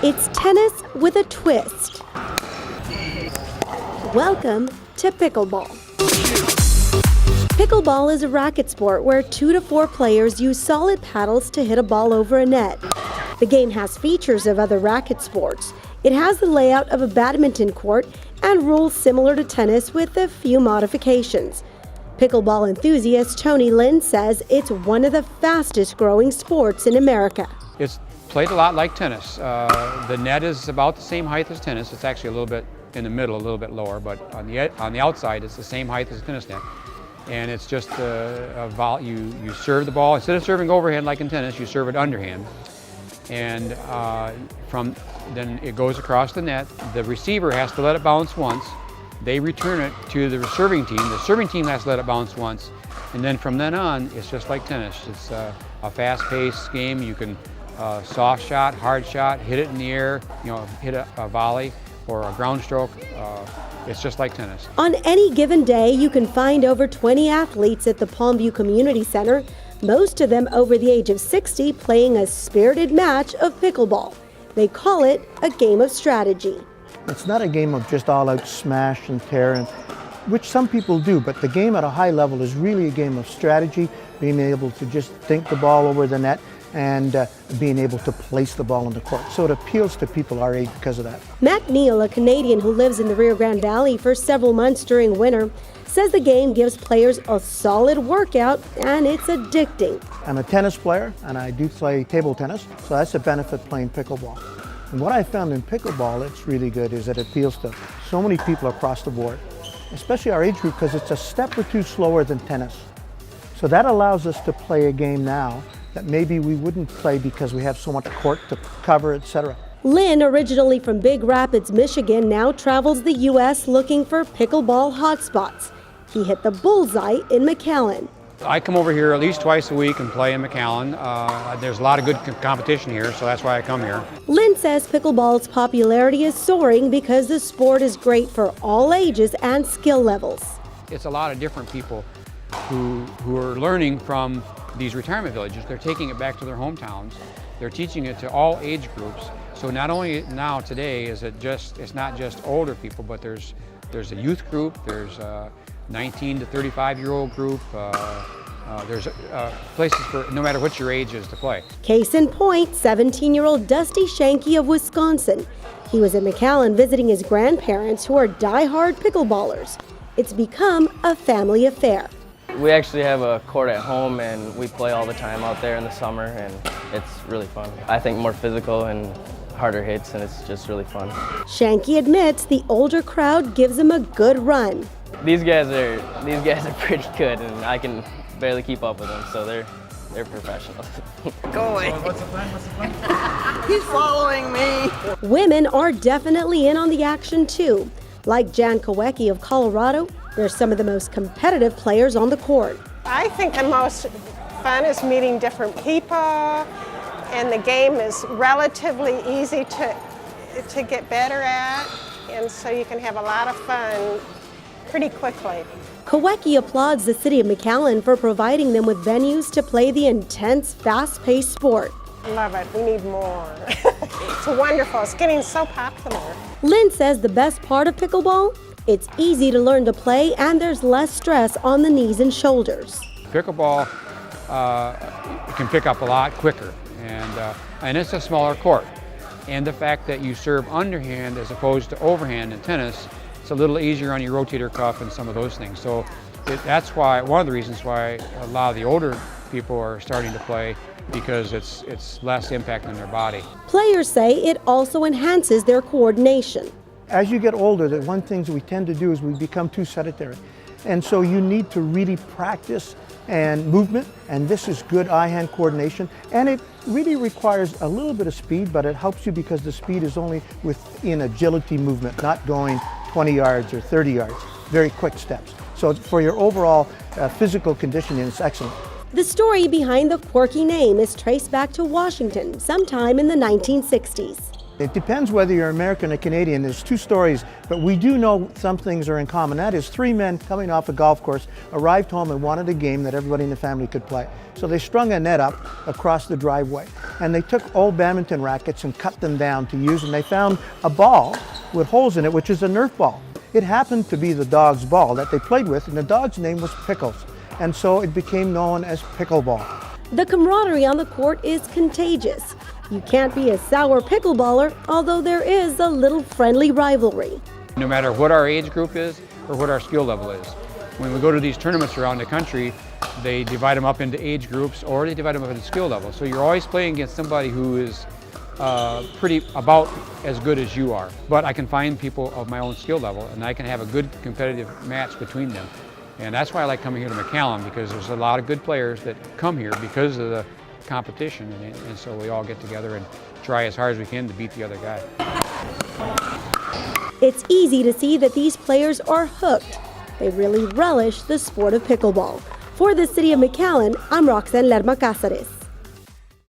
It's tennis with a twist. Welcome to pickleball. Pickleball is a racket sport where 2 to 4 players use solid paddles to hit a ball over a net. The game has features of other racket sports. It has the layout of a badminton court and rules similar to tennis with a few modifications. Pickleball enthusiast Tony Lynn says it's one of the fastest growing sports in America. It's played a lot like tennis. The net is about the same height as tennis. It's actually a little bit in the middle, a little bit lower, but on the outside it's the same height as a tennis net. And it's just you serve the ball, instead of serving overhand like in tennis, you serve it underhand. And then it goes across the net. The receiver has to let it bounce once. They return it to the serving team. The serving team has to let it bounce once. And then from then on, it's just like tennis. It's a fast-paced game. You can soft shot, hard shot, hit it in the air, hit a volley or a ground stroke. It's just like tennis. On any given day, you can find over 20 athletes at the Palmview Community Center, most of them over the age of 60, playing a spirited match of pickleball. They call it a game of strategy. It's not a game of just all-out smash and tear, which some people do, but the game at a high level is really a game of strategy, being able to just think the ball over the net and being able to place the ball on the court. So it appeals to people our age because of that. Matt Neal, a Canadian who lives in the Rio Grande Valley for several months during winter, says the game gives players a solid workout and it's addicting. I'm a tennis player and I do play table tennis, so that's a benefit playing pickleball. And what I found in pickleball that's really good is that it appeals to so many people across the board, especially our age group, because it's a step or two slower than tennis. So that allows us to play a game now that maybe we wouldn't play because we have so much court to cover, etc. Lynn, originally from Big Rapids, Michigan, now travels the U.S. looking for pickleball hotspots. He hit the bullseye in McAllen. I come over here at least twice a week and play in McAllen. There's a lot of good competition here, so that's why I come here. Lynn says pickleball's popularity is soaring because the sport is great for all ages and skill levels. It's a lot of different people who are learning from these retirement villages. They're taking it back to their hometowns. They're teaching it to all age groups. So not only now today is it's not just older people, but there's a youth group, there's 19 to 35-year-old group. There's places for no matter what your age is to play. Case in point, 17-year-old Dusty Shanky of Wisconsin. He was in McAllen visiting his grandparents who are die-hard pickleballers. It's become a family affair. We actually have a court at home and we play all the time out there in the summer and it's really fun. I think more physical and harder hits and it's just really fun. Shanky admits the older crowd gives him a good run. These guys are pretty good and I can barely keep up with them, so they're professionals. Go away. What's the plan? He's following me. Women are definitely in on the action too. Like Jan Kowecki of Colorado, they're some of the most competitive players on the court. I think the most fun is meeting different people, and the game is relatively easy to get better at, and so you can have a lot of fun pretty quickly. Kowecki applauds the City of McAllen for providing them with venues to play the intense, fast-paced sport. Love it. We need more. It's wonderful. It's getting so popular. Lynn says the best part of pickleball? It's easy to learn to play and there's less stress on the knees and shoulders. Pickleball can pick up a lot quicker and it's a smaller court. And the fact that you serve underhand as opposed to overhand in tennis, it's a little easier on your rotator cuff and some of those things. So that's why, one of the reasons why a lot of the older people are starting to play, because it's less impact on their body. Players say it also enhances their coordination. As you get older, the one thing we tend to do is we become too sedentary. And so you need to really practice and movement, and this is good eye-hand coordination. And it really requires a little bit of speed, but it helps you because the speed is only within agility movement, not going 20 yards or 30 yards, very quick steps. So for your overall physical conditioning, it's excellent. The story behind the quirky name is traced back to Washington sometime in the 1960s. It depends whether you're American or Canadian. There's two stories, but we do know some things are in common. That is, three men coming off a golf course arrived home and wanted a game that everybody in the family could play. So they strung a net up across the driveway, and they took old badminton rackets and cut them down to use, and they found a ball with holes in it, which is a Nerf ball. It happened to be the dog's ball that they played with, and the dog's name was Pickles, and so it became known as pickleball. The camaraderie on the court is contagious. You can't be a sour pickleballer, although there is a little friendly rivalry. No matter what our age group is or what our skill level is. When we go to these tournaments around the country, they divide them up into age groups or they divide them up into skill levels. So you're always playing against somebody who is pretty about as good as you are. But I can find people of my own skill level and I can have a good competitive match between them. And that's why I like coming here to McAllen, because there's a lot of good players that come here because of the competition, and so we all get together and try as hard as we can to beat the other guy. It's easy to see that these players are hooked. They really relish the sport of pickleball. For the City of McAllen, I'm Roxanne Lerma Casares.